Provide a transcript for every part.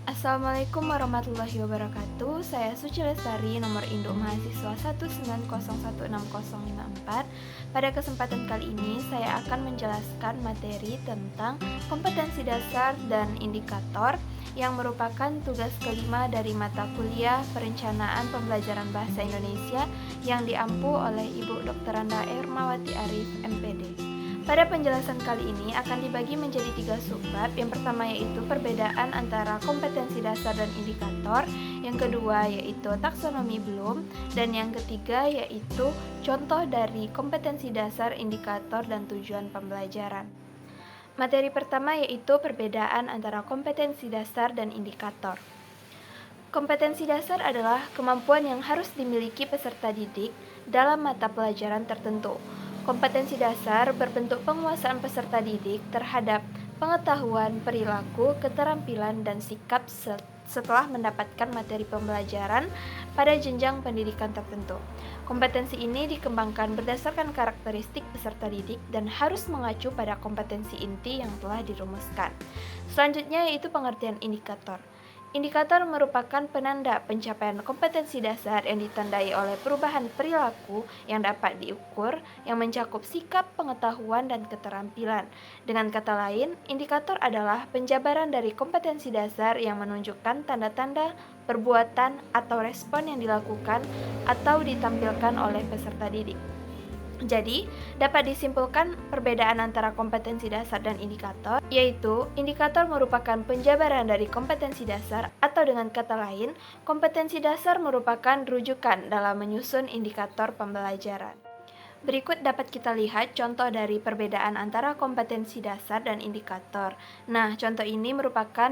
Assalamualaikum warahmatullahi wabarakatuh. Saya Suci Lestari, nomor induk mahasiswa 1901654. Pada kesempatan kali ini, saya akan menjelaskan materi tentang kompetensi dasar dan indikator yang merupakan tugas kelima dari mata kuliah Perencanaan Pembelajaran Bahasa Indonesia yang diampu oleh Ibu Dr. Randa Ermawati Arif, MPD. Pada penjelasan kali ini akan dibagi menjadi 3 subbab. Yang pertama yaitu perbedaan antara kompetensi dasar dan indikator, yang kedua yaitu taksonomi Bloom, dan yang ketiga yaitu contoh dari kompetensi dasar, indikator, dan tujuan pembelajaran. Materi pertama yaitu perbedaan antara kompetensi dasar dan indikator. Kompetensi dasar adalah kemampuan yang harus dimiliki peserta didik dalam mata pelajaran tertentu. Kompetensi dasar berbentuk penguasaan peserta didik terhadap pengetahuan, perilaku, keterampilan, dan sikap setelah mendapatkan materi pembelajaran pada jenjang pendidikan tertentu. Kompetensi ini dikembangkan berdasarkan karakteristik peserta didik dan harus mengacu pada kompetensi inti yang telah dirumuskan. Selanjutnya yaitu pengertian indikator. Indikator merupakan penanda pencapaian kompetensi dasar yang ditandai oleh perubahan perilaku yang dapat diukur, yang mencakup sikap, pengetahuan, dan keterampilan. Dengan kata lain, indikator adalah penjabaran dari kompetensi dasar yang menunjukkan tanda-tanda perbuatan atau respon yang dilakukan atau ditampilkan oleh peserta didik. Jadi, dapat disimpulkan perbedaan antara kompetensi dasar dan indikator, yaitu indikator merupakan penjabaran dari kompetensi dasar, atau dengan kata lain, kompetensi dasar merupakan rujukan dalam menyusun indikator pembelajaran. Berikut dapat kita lihat contoh dari perbedaan antara kompetensi dasar dan indikator. Nah, contoh ini merupakan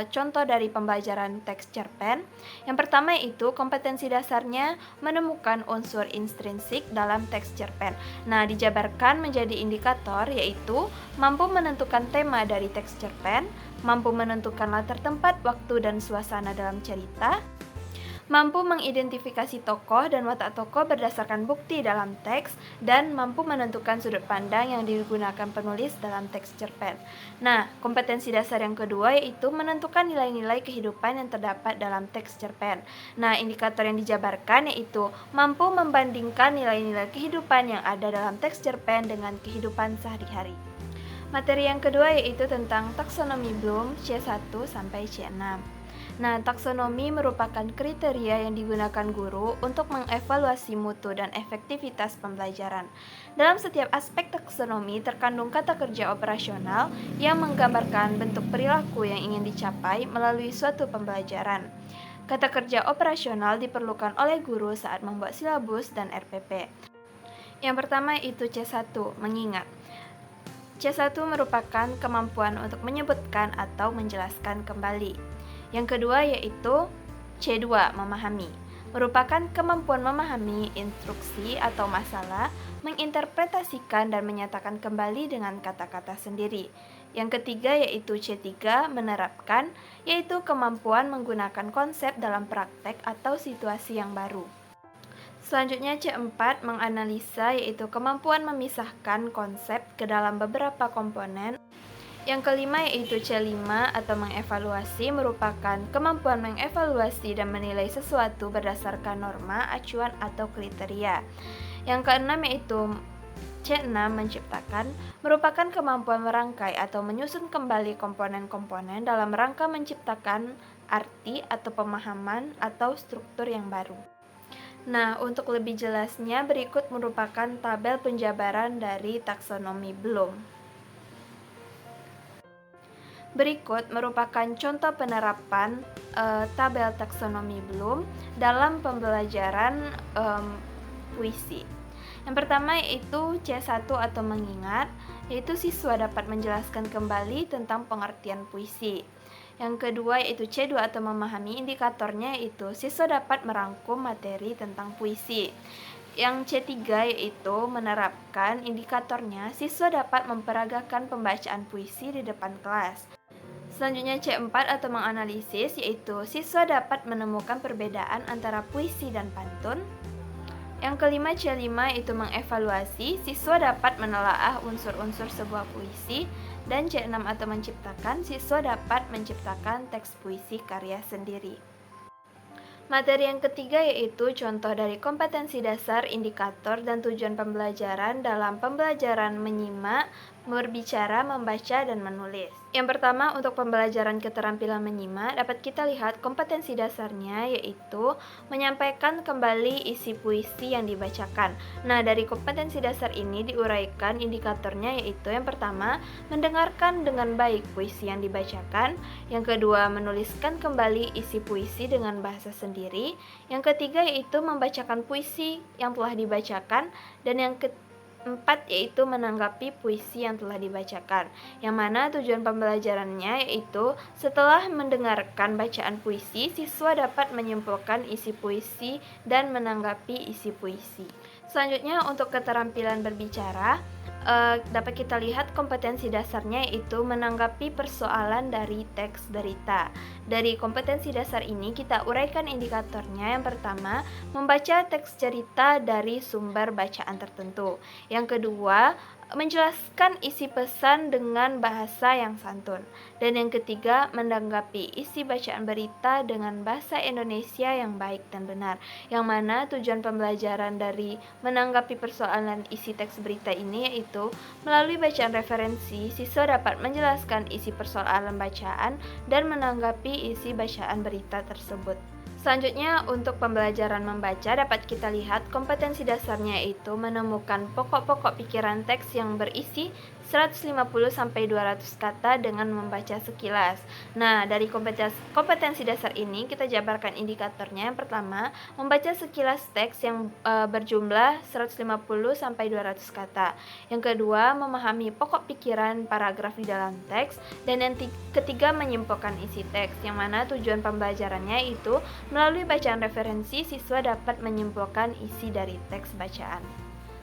contoh dari pembelajaran teks cerpen. Yang pertama yaitu kompetensi dasarnya menemukan unsur intrinsik dalam teks cerpen. Nah, dijabarkan menjadi indikator yaitu mampu menentukan tema dari teks cerpen, mampu menentukan latar tempat, waktu, dan suasana dalam cerita, mampu mengidentifikasi tokoh dan watak tokoh berdasarkan bukti dalam teks, dan mampu menentukan sudut pandang yang digunakan penulis dalam teks cerpen. Nah, kompetensi dasar yang kedua yaitu menentukan nilai-nilai kehidupan yang terdapat dalam teks cerpen. Nah, indikator yang dijabarkan yaitu mampu membandingkan nilai-nilai kehidupan yang ada dalam teks cerpen dengan kehidupan sehari-hari. Materi yang kedua yaitu tentang taksonomi Bloom C1 sampai C6. Nah, taksonomi merupakan kriteria yang digunakan guru untuk mengevaluasi mutu dan efektivitas pembelajaran. Dalam setiap aspek taksonomi terkandung kata kerja operasional yang menggambarkan bentuk perilaku yang ingin dicapai melalui suatu pembelajaran. Kata kerja operasional diperlukan oleh guru saat membuat silabus dan RPP. Yang pertama itu C1, mengingat. C1 merupakan kemampuan untuk menyebutkan atau menjelaskan kembali. Yang kedua yaitu C2, memahami. Merupakan kemampuan memahami instruksi atau masalah, menginterpretasikan dan menyatakan kembali dengan kata-kata sendiri. Yang ketiga yaitu C3, menerapkan, yaitu kemampuan menggunakan konsep dalam praktek atau situasi yang baru. Selanjutnya C4, menganalisa, yaitu kemampuan memisahkan konsep ke dalam beberapa komponen. Yang kelima yaitu C5 atau mengevaluasi, merupakan kemampuan mengevaluasi dan menilai sesuatu berdasarkan norma, acuan, atau kriteria. Yang keenam yaitu C6, menciptakan, merupakan kemampuan merangkai atau menyusun kembali komponen-komponen dalam rangka menciptakan arti atau pemahaman atau struktur yang baru. Nah, untuk lebih jelasnya berikut merupakan tabel penjabaran dari taksonomi Bloom. Berikut merupakan contoh penerapan tabel taksonomi Bloom dalam pembelajaran puisi. Yang pertama yaitu C1 atau mengingat, yaitu siswa dapat menjelaskan kembali tentang pengertian puisi. Yang kedua yaitu C2 atau memahami, indikatornya yaitu siswa dapat merangkum materi tentang puisi. Yang C3 yaitu menerapkan, indikatornya siswa dapat memperagakan pembacaan puisi di depan kelas. Selanjutnya C4 atau menganalisis, yaitu siswa dapat menemukan perbedaan antara puisi dan pantun. Yang kelima C5 itu mengevaluasi, siswa dapat menelaah unsur-unsur sebuah puisi. Dan C6 atau menciptakan, siswa dapat menciptakan teks puisi karya sendiri. Materi yang ketiga yaitu contoh dari kompetensi dasar, indikator, dan tujuan pembelajaran dalam pembelajaran menyimak, berbicara, membaca, dan menulis. Yang pertama, untuk pembelajaran keterampilan menyimak, dapat kita lihat kompetensi dasarnya yaitu menyampaikan kembali isi puisi yang dibacakan. Nah, dari kompetensi dasar ini diuraikan indikatornya yaitu yang pertama, mendengarkan dengan baik puisi yang dibacakan. Yang kedua, menuliskan kembali isi puisi dengan bahasa sendiri. Yang ketiga yaitu membacakan puisi yang telah dibacakan. Dan yang keempat yaitu menanggapi puisi yang telah dibacakan. Yang mana tujuan pembelajarannya yaitu setelah mendengarkan bacaan puisi, siswa dapat menyimpulkan isi puisi dan menanggapi isi puisi. Selanjutnya untuk keterampilan berbicara, dapat kita lihat kompetensi dasarnya yaitu menanggapi persoalan dari teks berita. Dari kompetensi dasar ini kita uraikan indikatornya. Yang pertama, membaca teks cerita dari sumber bacaan tertentu. Yang kedua, menjelaskan isi pesan dengan bahasa yang santun. Dan yang ketiga, menanggapi isi bacaan berita dengan bahasa Indonesia yang baik dan benar. Yang mana tujuan pembelajaran dari menanggapi persoalan isi teks berita ini yaitu melalui bacaan referensi, siswa dapat menjelaskan isi persoalan bacaan dan menanggapi isi bacaan berita tersebut. Selanjutnya, untuk pembelajaran membaca dapat kita lihat kompetensi dasarnya yaitu menemukan pokok-pokok pikiran teks yang berisi 150-200 kata dengan membaca sekilas. Nah, dari kompetensi dasar ini kita jabarkan indikatornya. Yang pertama, membaca sekilas teks yang berjumlah 150-200 kata. Yang kedua, memahami pokok pikiran paragraf di dalam teks. Dan yang ketiga, menyimpulkan isi teks, yang mana tujuan pembelajarannya itu melalui bacaan referensi, siswa dapat menyimpulkan isi dari teks bacaan.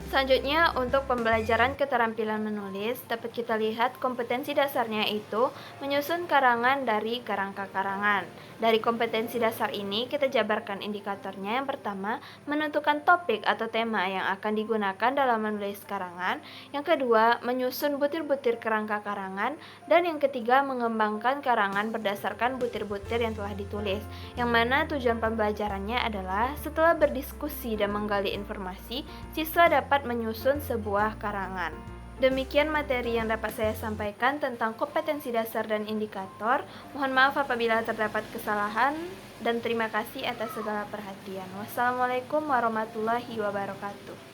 Selanjutnya, untuk pembelajaran keterampilan menulis, dapat kita lihat kompetensi dasarnya itu menyusun karangan dari kerangka karangan. Dari kompetensi dasar ini, kita jabarkan indikatornya. Yang pertama, menentukan topik atau tema yang akan digunakan dalam menulis karangan. Yang kedua, menyusun butir-butir kerangka karangan. Dan yang ketiga, mengembangkan karangan berdasarkan butir-butir yang telah ditulis. Yang mana tujuan pembelajarannya adalah setelah berdiskusi dan menggali informasi, siswa dapat menyusun sebuah karangan. Demikian materi yang dapat saya sampaikan tentang kompetensi dasar dan indikator. Mohon maaf apabila terdapat kesalahan dan terima kasih atas segala perhatian. Wassalamualaikum warahmatullahi wabarakatuh.